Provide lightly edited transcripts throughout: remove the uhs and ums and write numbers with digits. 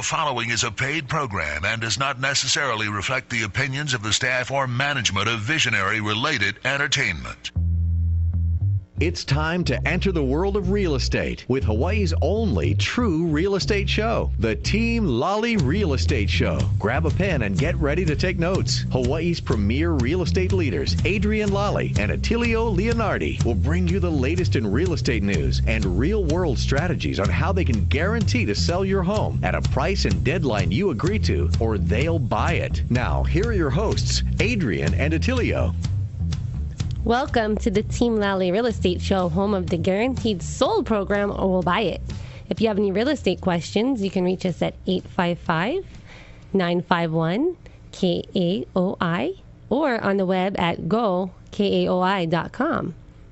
The following is a paid program and does not necessarily reflect the opinions of the staff or management of Visionary-related entertainment. It's time to enter the world of real estate with Hawaii's only true real estate show, the Team Lally Real Estate Show. Grab a pen and get ready to take notes. Hawaii's premier real estate leaders, ADRIENNE Lally and ATTILIO Leonardi, will bring you the latest in real estate news and real-world strategies on how they can guarantee to sell your home at a price and deadline you agree to, or they'll buy it. Now, here are your hosts, ADRIENNE and ATTILIO. Welcome to the Team Lally Real Estate Show, home of the Guaranteed Sold program, or we'll buy it. If you have any real estate questions, you can reach us at 855-951-KAOI or on the web at gokaoi.com.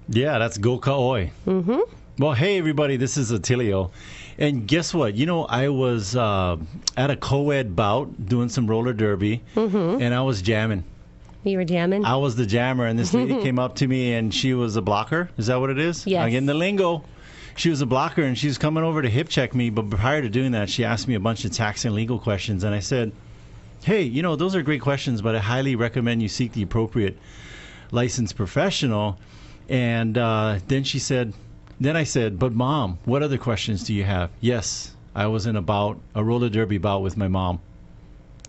Yeah, that's gokaoi. Mm-hmm. Well, hey, everybody, this is Attilio. And guess what? You know, I was at a co-ed bout doing some roller derby, and I was jamming. You were jamming? I was the jammer, and this lady came up to me, and she was a blocker. Is that what it is? Yes. I'm getting the lingo. She was a blocker, and she was coming over to hip check me, but prior to doing that, she asked me a bunch of tax and legal questions, and I said, hey, you know, those are great questions, but I highly recommend you seek the appropriate licensed professional. And then I said, but Mom, what other questions do you have? Yes, I was in a roller derby bout with my mom.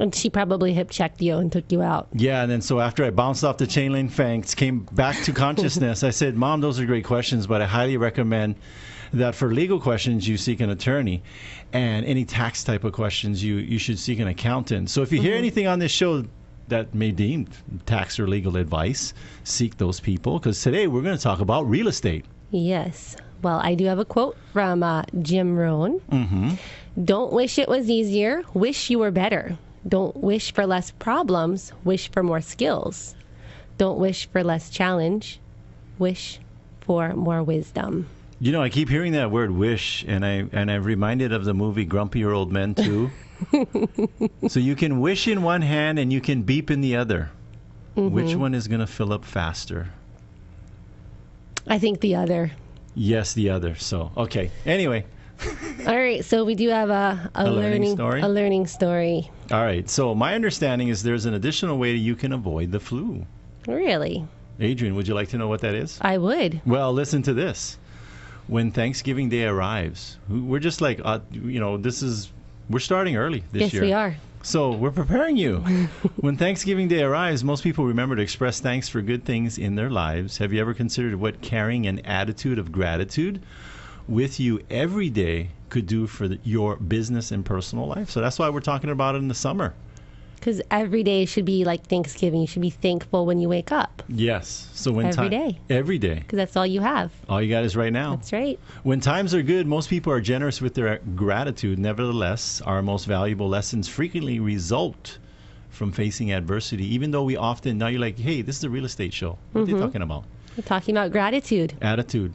And she probably hip-checked you and took you out. Yeah, and then so after I bounced off the chain link fence, came back to consciousness, I said, Mom, those are great questions, but I highly recommend that for legal questions, you seek an attorney. And any tax type of questions, you should seek an accountant. So if you hear anything on this show that may deem tax or legal advice, seek those people, because today we're going to talk about real estate. Yes. Well, I do have a quote from Jim Rohn. Don't wish it was easier, wish you were better. Don't wish for less problems, wish for more skills. Don't wish for less challenge, wish for more wisdom. You know, I keep hearing that word wish, and I'm reminded of the movie Grumpier Old Men 2. So you can wish in one hand and you can beep in the other. Which one is going to fill up faster? I think the other. Yes, the other. So, okay. Anyway. All right, so we do have a learning story. All right, so my understanding is there's an additional way you can avoid the flu. Really? Adrienne, would you like to know what that is? I would. Well, listen to this. When Thanksgiving Day arrives, we're just like, we're starting early this year. Yes, we are. So we're preparing you. When Thanksgiving Day arrives, most people remember to express thanks for good things in their lives. Have you ever considered what carrying an attitude of gratitude with you every day could do for your business and personal life? So that's why we're talking about it in the summer. Because every day should be like Thanksgiving. You should be thankful when you wake up. Yes. So every day. Every day. Because that's all you have. All you got is right now. That's right. When times are good, most people are generous with their gratitude. Nevertheless, our most valuable lessons frequently result from facing adversity, even though we often, now you're like, hey, this is a real estate show. What are you talking about? We're talking about gratitude. Attitude.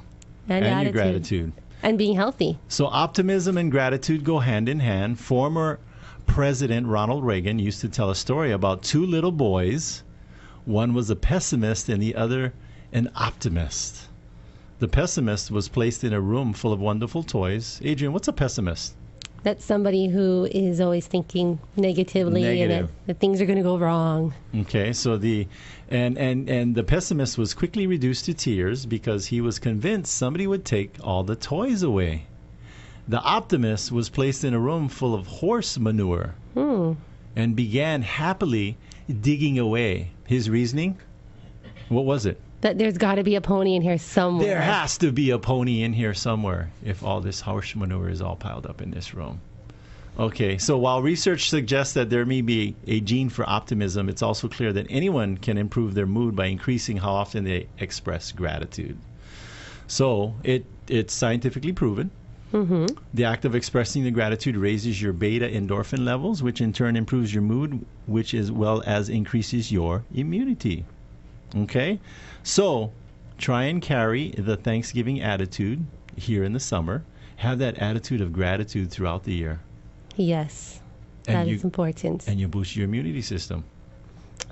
And your gratitude. And being healthy. So optimism and gratitude go hand in hand. Former President Ronald Reagan used to tell a story about two little boys. One was a pessimist and the other an optimist. The pessimist was placed in a room full of wonderful toys. Adrienne, what's a pessimist? That's somebody who is always thinking negatively and that things are going to go wrong. Okay, so the pessimist was quickly reduced to tears because he was convinced somebody would take all the toys away. The optimist was placed in a room full of horse manure and began happily digging away. His reasoning? What was it? That there's got to be a pony in here somewhere. There has to be a pony in here somewhere if all this horse manure is all piled up in this room. Okay, so while research suggests that there may be a gene for optimism, it's also clear that anyone can improve their mood by increasing how often they express gratitude. So it's scientifically proven. The act of expressing the gratitude raises your beta endorphin levels, which in turn improves your mood, which as well as increases your immunity. Okay? So try and carry the Thanksgiving attitude here in the summer. Have that attitude of gratitude throughout the year. Yes, that is important. And you boost your immunity system.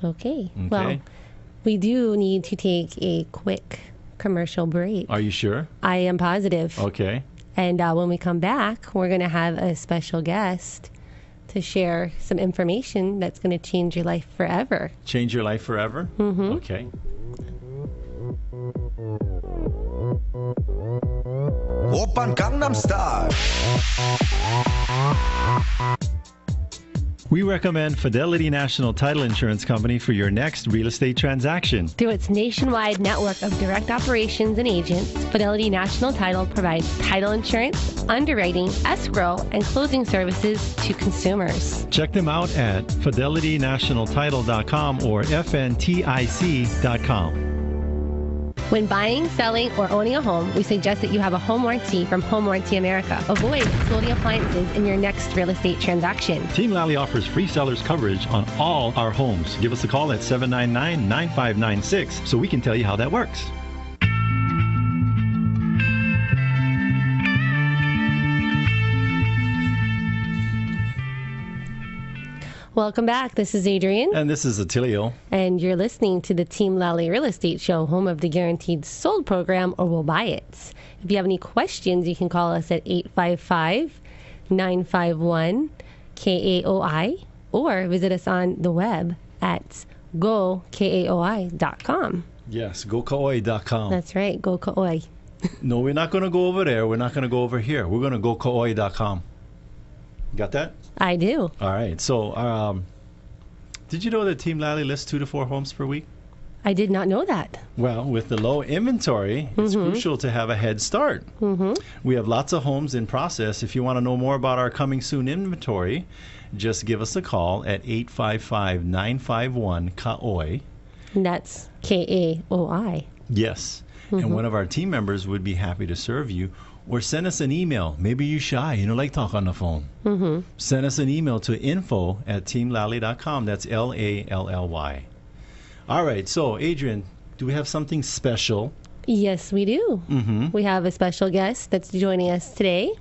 Okay. Well, we do need to take a quick commercial break. Are you sure? I am positive. Okay. And when we come back, we're going to have a special guest to share some information that's going to change your life forever. Change your life forever? Mm-hmm. Okay. Oppan Gangnam Style. We recommend Fidelity National Title Insurance Company for your next real estate transaction. Through its nationwide network of direct operations and agents, Fidelity National Title provides title insurance, underwriting, escrow, and closing services to consumers. Check them out at fidelitynationaltitle.com or fntic.com. When buying, selling, or owning a home, we suggest that you have a home warranty from Home Warranty America. Avoid excluding appliances in your next real estate transaction. Team Lally offers free seller's coverage on all our homes. Give us a call at 799-9596 so we can tell you how that works. Welcome back. This is Adrienne. And this is Attilio. And you're listening to the Team Lally Real Estate Show, home of the Guaranteed Sold program, or We'll Buy It. If you have any questions, you can call us at 855-951-KAOI or visit us on the web at gokaoi.com. Yes, gokaoi.com. That's right, gokaoi. No, we're not going to go over there. We're not going to go over here. We're going to gokaoi.com. Got that? I do. All right. So, did you know that Team Lally lists 2 to 4 homes per week? I did not know that. Well, with the low inventory, it's crucial to have a head start. We have lots of homes in process. If you want to know more about our coming soon inventory, just give us a call at 855-951-KAOI. And that's KAOI. Yes. And one of our team members would be happy to serve you. Or send us an email. Maybe you're shy. You don't like talk on the phone. Send us an email to info@teamlally.com. That's LALLY. All right. So, Adrienne, do we have something special? Yes, we do. We have a special guest that's joining us today.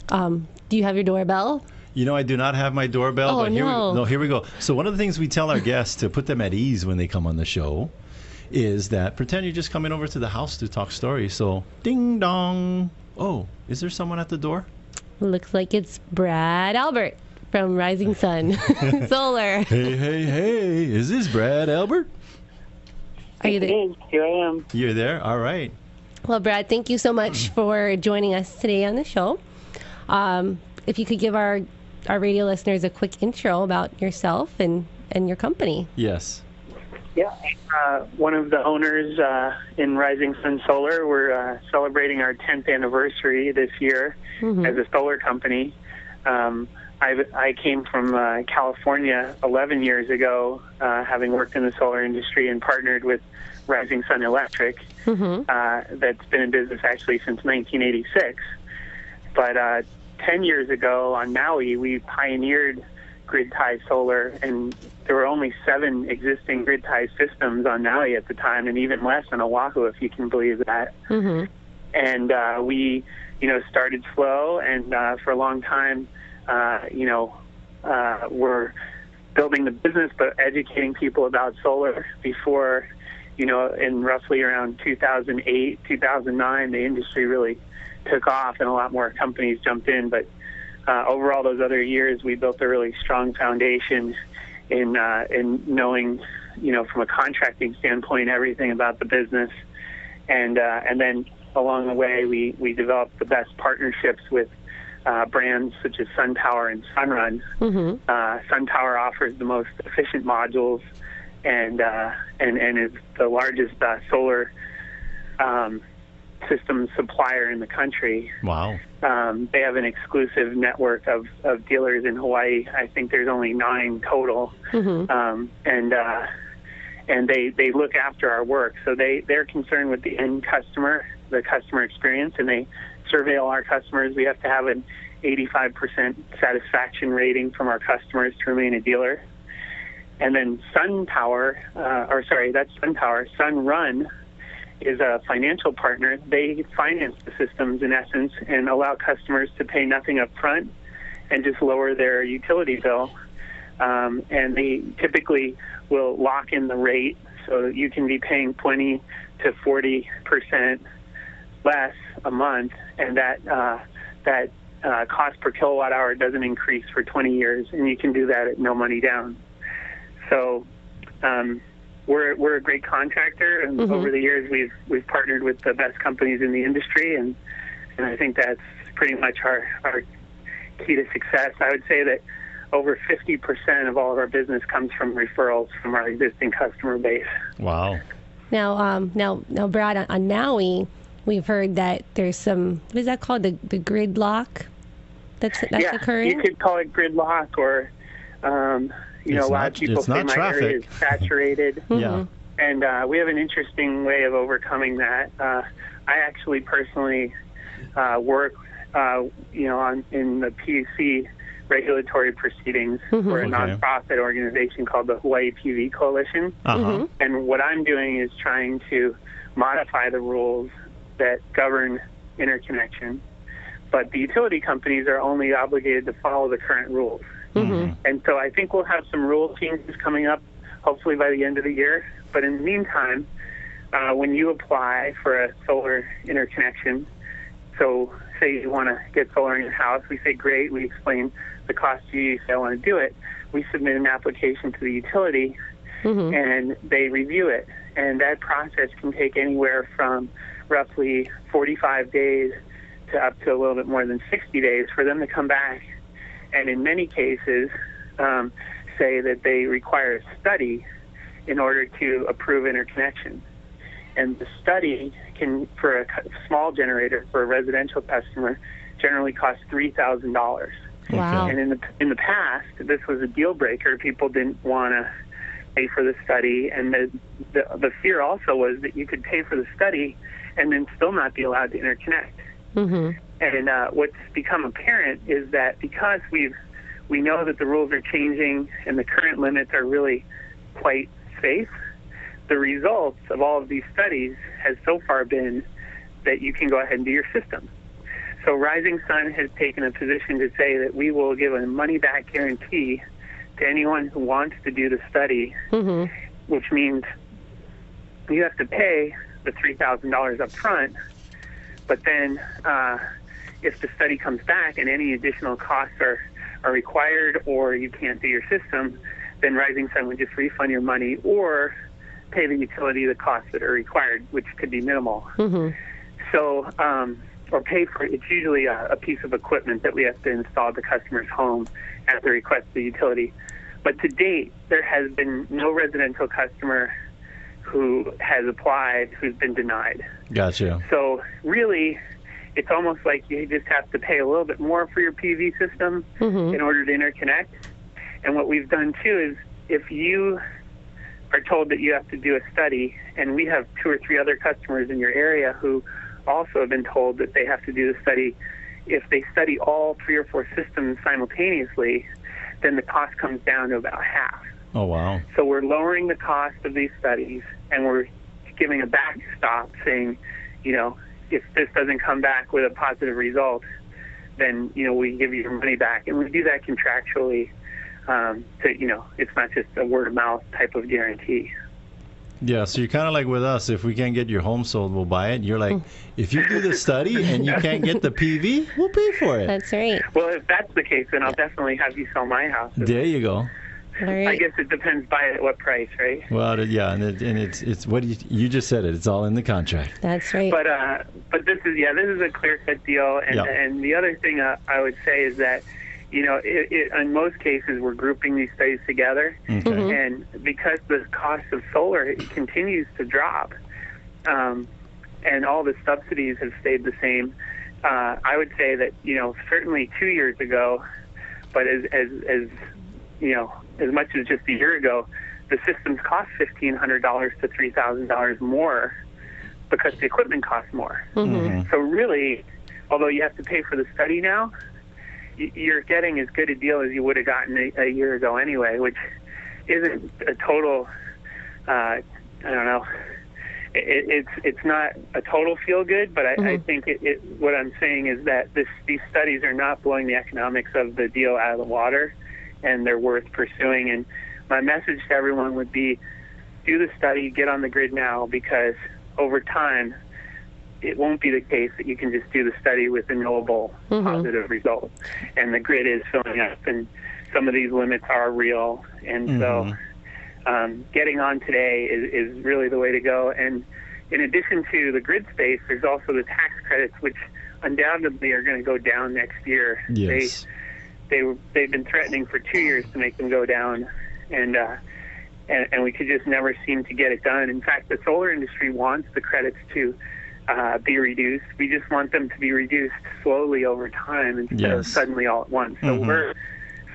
Do you have your doorbell? You know, I do not have my doorbell. Oh, but here we go. So one of the things we tell our guests to put them at ease when they come on the show is that pretend you're just coming over to the house to talk stories. So, ding dong. Oh, is there someone at the door? Looks like it's Brad Albert from RisingSun Solar. Hey. Is this Brad Albert? Are you there? Here I am. You're there? All right. Well, Brad, thank you so much for joining us today on the show. If you could give our radio listeners a quick intro about yourself and your company. Yes. Yeah, one of the owners in RisingSun Solar. We're celebrating our 10th anniversary this year as a solar company. I came from California 11 years ago, having worked in the solar industry and partnered with RisingSun Electric. That's been in business actually since 1986. But 10 years ago on Maui, we pioneered grid-tie solar, and there were only 7 existing grid-tie systems on Maui at the time, and even less on Oahu, if you can believe that. And we, started slow, and for a long time, we're building the business, but educating people about solar before, in roughly around 2008, 2009, the industry really took off, and a lot more companies jumped in, but over all those other years, we built a really strong foundation in knowing, from a contracting standpoint, everything about the business, and then along the way, we developed the best partnerships with brands such as SunPower and Sunrun. SunPower offers the most efficient modules, and is the largest solar system supplier in the country. Wow. They have an exclusive network of dealers in Hawaii. I think there's only 9 total. And they look after our work. So they're concerned with the end customer, the customer experience, and they survey all our customers. We have to have an 85% satisfaction rating from our customers to remain a dealer. And then SunPower, that's SunPower. Sunrun is a financial partner. They finance the systems in essence and allow customers to pay nothing up front and just lower their utility bill. And they typically will lock in the rate so you can be paying 20 to 40% less a month, and that cost per kilowatt hour doesn't increase for 20 years, and you can do that at no money down. So we're a great contractor, and over the years we've partnered with the best companies in the industry, and I think that's pretty much our key to success. I would say that over 50% of all of our business comes from referrals from our existing customer base. Wow. Now, Brad, on Maui, we've heard that there's some, what is that called? The gridlock that's occurring? You could call it gridlock, or a lot of people say my area is saturated. Yeah. And we have an interesting way of overcoming that. I actually personally work, in the PUC regulatory proceedings for a nonprofit organization called the Hawaii PV Coalition. And what I'm doing is trying to modify the rules that govern interconnection, but the utility companies are only obligated to follow the current rules. And so I think we'll have some rule changes coming up, hopefully by the end of the year. But in the meantime, when you apply for a solar interconnection, so say you want to get solar in your house, we say, great, we explain the cost to you, you say, I want to do it. We submit an application to the utility, and they review it. And that process can take anywhere from roughly 45 days to up to a little bit more than 60 days for them to come back. And in many cases, say that they require a study in order to approve interconnection. And the study can, for a small generator, for a residential customer, generally cost $3,000. Wow. And in the past, this was a deal breaker. People didn't want to pay for the study, and the fear also was that you could pay for the study and then still not be allowed to interconnect. And what's become apparent is that because we know that the rules are changing and the current limits are really quite safe, the results of all of these studies has so far been that you can go ahead and do your system. So RisingSun has taken a position to say that we will give a money-back guarantee to anyone who wants to do the study, which means you have to pay the $3,000 up front, but then if the study comes back and any additional costs are required or you can't do your system, then RisingSun would just refund your money or pay the utility the costs that are required, which could be minimal. So, or pay for it. It's usually a piece of equipment that we have to install at the customer's home at the request of the utility. But to date, there has been no residential customer who has applied who's been denied. Gotcha. So really, it's almost like you just have to pay a little bit more for your PV system in order to interconnect. And what we've done too is, if you are told that you have to do a study, and we have 2 or 3 other customers in your area who also have been told that they have to do the study, if they study all 3 or 4 systems simultaneously, then the cost comes down to about half. Oh, wow. So we're lowering the cost of these studies, and we're giving a backstop saying, if this doesn't come back with a positive result, then, we give you your money back. And we do that contractually. It's not just a word-of-mouth type of guarantee. Yeah, so you're kind of like with us. If we can't get your home sold, we'll buy it. You're like, if you do the study and you can't get the PV, we'll pay for it. That's right. Well, if that's the case, then I'll definitely have you sell my house. There you go. All right. I guess it depends by at what price, right? Well, yeah, and it's what you just said it. It's all in the contract. That's right. But this is a clear-cut deal, and the other thing I would say is that, in most cases, we're grouping these studies together, and because the cost of solar continues to drop, and all the subsidies have stayed the same, I would say that, certainly 2 years ago, but as much as just a year ago, the systems cost $1,500 to $3,000 more because the equipment costs more. So really, although you have to pay for the study now, you're getting as good a deal as you would have gotten a year ago anyway, which isn't a total, I don't know, it's not a total feel good, but I think what I'm saying is that these studies are not blowing the economics of the deal out of the water, and they're worth pursuing. And my message to everyone would be, do the study, get on the grid now, because over time, it won't be the case that you can just do the study with a knowable positive result. And the grid is filling up, and some of these limits are real. And so getting on today is really the way to go. And in addition to the grid space, there's also the tax credits, which undoubtedly are going to go down next year. Yes. They've been threatening for 2 years to make them go down, and we could just never seem to get it done. In fact, the solar industry wants the credits to be reduced. We just want them to be reduced slowly over time instead of suddenly all at once. So we're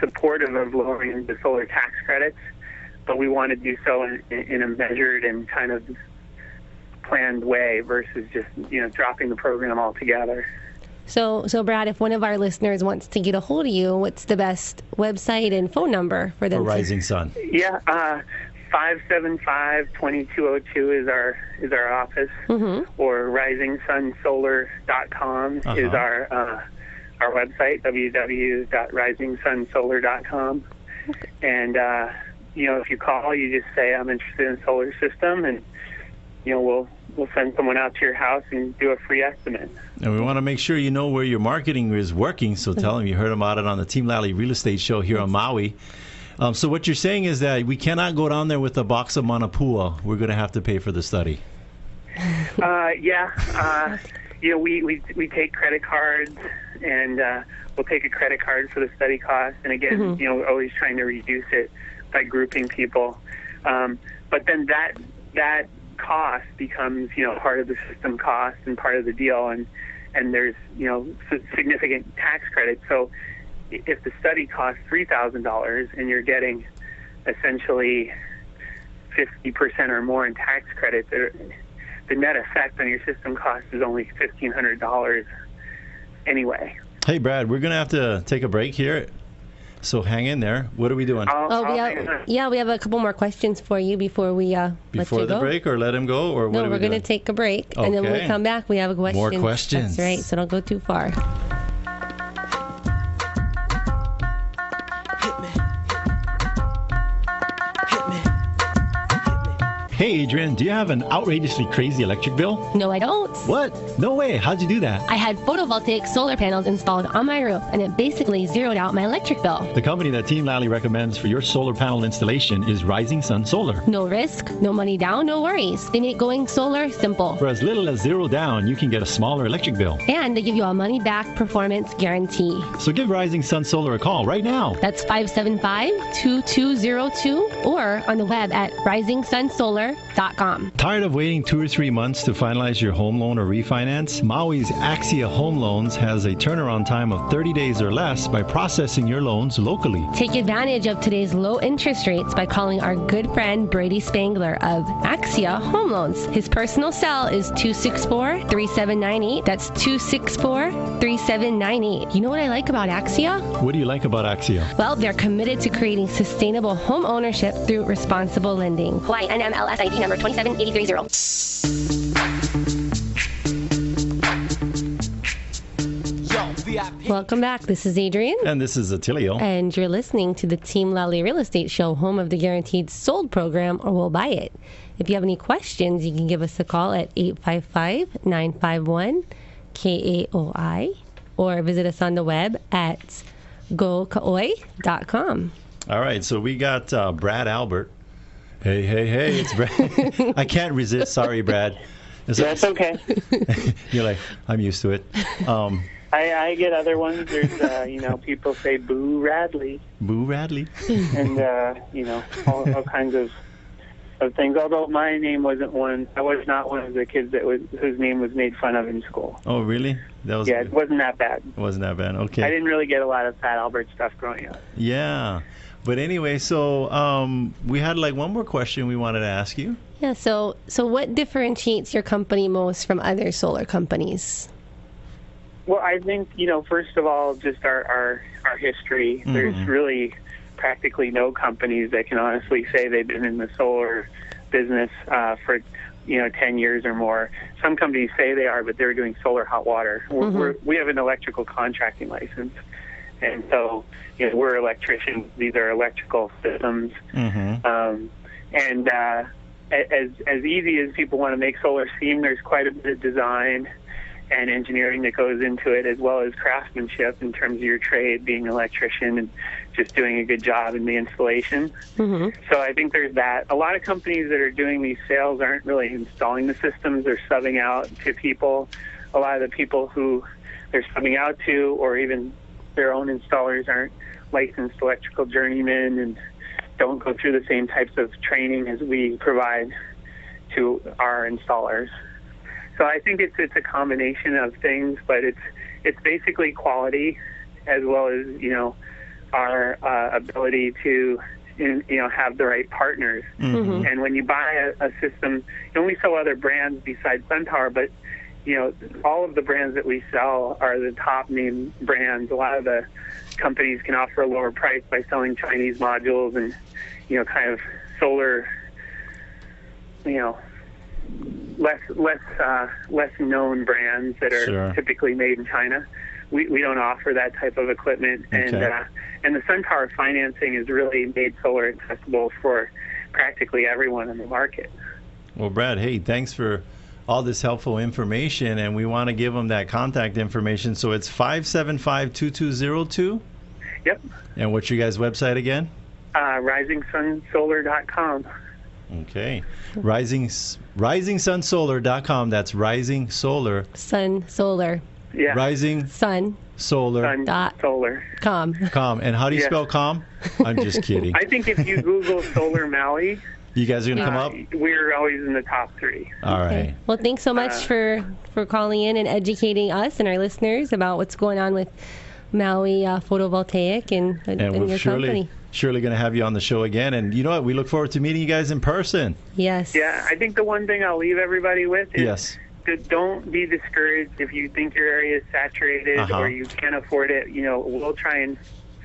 supportive of lowering the solar tax credits, but we want to do so in a measured and kind of planned way versus just dropping the program altogether. So Brad, if one of our listeners wants to get a hold of you, what's the best website and phone number for them? For RisingSun. Yeah, 575-2202 is our office, or RisingSunSolar.com is our website, www.RisingSunSolar.com. And if you call, you just say I'm interested in solar system, and we'll send someone out to your house and do a free estimate. And we want to make sure you know where your marketing is working, so tell them you heard about it on the Team Lally Real Estate Show here on Maui. So what you're saying is that we cannot go down there with a box of Manapua. We're going to have to pay for the study. We take credit cards, and we'll take a credit card for the study cost. And again, we're always trying to reduce it by grouping people. But then that cost becomes part of the system cost and part of the deal, and there's significant tax credits. So if the study costs $3,000 and you're getting essentially 50% or more in tax credits, the net effect on your system cost is only $1,500 anyway. Hey Brad, we're gonna have to take a break here, so hang in there. What are we doing? We have a couple more questions for you before we let you go. Before the break, or let him go, or what? No, we're going to take a break, and then when we come back, we have a question. More questions. That's right, so don't go too far. Hey Adrienne, do you have an outrageously crazy electric bill? No, I don't. What? No way. How'd you do that? I had photovoltaic solar panels installed on my roof, and it basically zeroed out my electric bill. The company that Team Lally recommends for your solar panel installation is RisingSun Solar. No risk, no money down, no worries. They make going solar simple. For as little as $0 down, you can get a smaller electric bill. And they give you a money-back performance guarantee. So give RisingSun Solar a call right now. That's 575-2202, or on the web at RisingSunSolar.com. Tired of waiting 2 or 3 months to finalize your home loan or refinance? Maui's Axia Home Loans has a turnaround time of 30 days or less by processing your loans locally. Take advantage of today's low interest rates by calling our good friend Brady Spangler of Axia Home Loans. His personal cell is 264-3798. That's 264-3798. You know what I like about Axia? What do you like about Axia? Well, they're committed to creating sustainable home ownership through responsible lending. Hawaii NMLS ID number 27830. Welcome back. This is Adrienne. And this is Attilio. And you're listening to the Team Lally Real Estate Show, home of the Guaranteed Sold program, or we'll buy it. If you have any questions, you can give us a call at 855-951-KAOI, or visit us on the web at gokaoi.com. All right, so we got Brad Albert. Hey, it's Brad. I can't resist. Sorry, Brad. That's okay. You're like, I'm used to it. I get other ones. There's, people say Boo Radley. Boo Radley. And, all kinds of things. Although my name wasn't one. I was not one of the kids whose name was made fun of in school. Oh, really? It wasn't that bad. It wasn't that bad. Okay. I didn't really get a lot of Fat Albert stuff growing up. Yeah. But anyway, so we had one more question we wanted to ask you. Yeah, so what differentiates your company most from other solar companies? Well, I think, first of all, just our history. Mm-hmm. There's really practically no companies that can honestly say they've been in the solar business for 10 years or more. Some companies say they are, but they're doing solar hot water. We have an electrical contracting license. And so, we're electricians. These are electrical systems. Mm-hmm. As easy as people want to make solar seem, there's quite a bit of design and engineering that goes into it, as well as craftsmanship in terms of your trade, being an electrician and just doing a good job in the installation. So I think there's that. A lot of companies that are doing these sales aren't really installing the systems. They're subbing out to people. A lot of the people who they're subbing out to, or even their own installers, aren't licensed electrical journeymen and don't go through the same types of training as we provide to our installers. So I think it's a combination of things, but it's basically quality as well as, you know, our ability to, you know, have the right partners. And when you buy a system, you know, we sell other brands besides SunPower, but, you know, all of the brands that we sell are the top name brands. A lot of the companies can offer a lower price by selling Chinese modules and, you know, kind of solar, you know, less known brands that are typically made in China. We don't offer that type of equipment, and the SunPower financing has really made solar accessible for practically everyone in the market. Well, Brad, hey, thanks for all this helpful information, and we want to give them that contact information. So it's 575-2202? Yep. And what's your guys' website again? RisingSunSolar.com. Okay. RisingSunSolar.com. That's Rising Solar. Sun Solar. Yeah. Rising Sun Solar. Sun dot Solar. com. And how do you spell com? I'm just kidding. I think if you Google Solar Maui, You guys are going to come up? we're always in the top 3. All right. Well, thanks so much for calling in and educating us and our listeners about what's going on with Maui Photovoltaic and we're your company. surely going to have you on the show again. And you know what? We look forward to meeting you guys in person. Yes. Yeah, I think the one thing I'll leave everybody with is Yes. don't be discouraged if you think your area is saturated or you can't afford it. You know, we'll try and,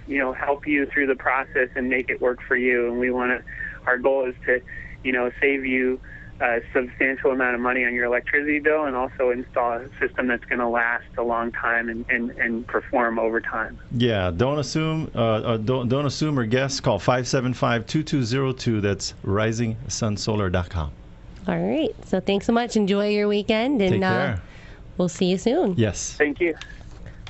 you know, help you through the process and make it work for you. And our goal is to, you know, save you a substantial amount of money on your electricity bill and also install a system that's going to last a long time and perform over time. Yeah, don't assume or guess. Call 575-2202. That's RisingSunSolar.com. All right. So thanks so much. Enjoy your weekend, and Take care. We'll see you soon. Yes. Thank you.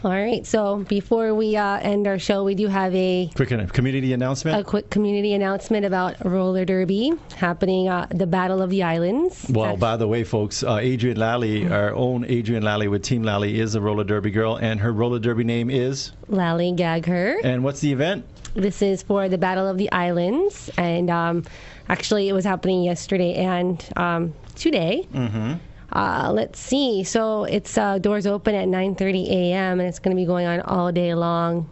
All right. So before we end our show, we do have a Quick community announcement. quick community announcement about roller derby happening, the Battle of the Islands. Well, by the way, folks, Adrienne Lally, our own Adrienne Lally with Team Lally, is a roller derby girl, and her roller derby name is? Lally Gagher. And what's the event? This is for the Battle of the Islands, and actually it was happening yesterday and today. Let's see. So it's doors open at 9:30 a.m. and it's going to be going on all day long,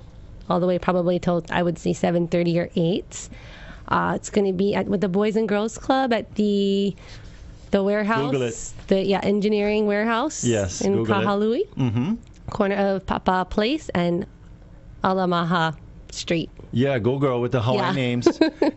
all the way probably till I would say 7:30 or 8. It's going to be with the Boys and Girls Club at the warehouse. Google it. The engineering warehouse. Yes, in Google it. Kahalui, corner of Papa Place and Alamaha Street. Yeah, go girl with the Hawaiian names.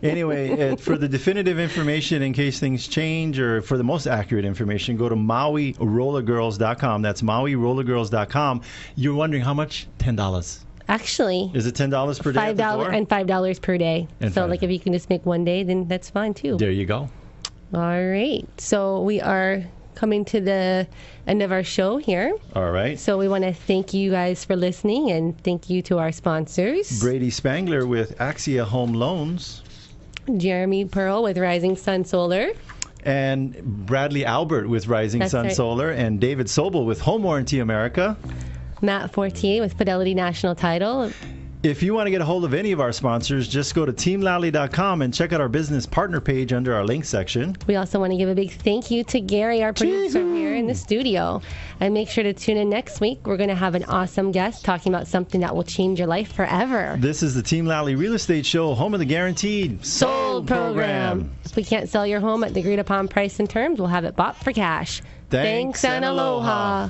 Anyway, for the definitive information, in case things change, or for the most accurate information, go to MauiRollerGirls.com. That's MauiRollerGirls.com. You're wondering how much? $10. Actually, Is it $10 per day? at the $5 door? and $5 per day. And So five. like if you can just make one day, then that's fine too. There you go. All right. So we are coming to the end of our show here. All right. So we want to thank you guys for listening, and thank you to our sponsors. Brady Spangler with Axia Home Loans. Jeremy Pearl with Rising Sun Solar. And Bradley Albert with Rising That's Sun right. Solar. And David Sobel with Home Warranty America. Matt Fortier with Fidelity National Title. If you want to get a hold of any of our sponsors, just go to teamlally.com and check out our business partner page under our link section. We also want to give a big thank you to Gary, our producer here in the studio. And make sure to tune in next week. We're going to have an awesome guest talking about something that will change your life forever. This is the Team Lally Real Estate Show, home of the guaranteed Sold program. If we can't sell your home at the agreed upon price and terms, we'll have it bought for cash. Thanks and aloha.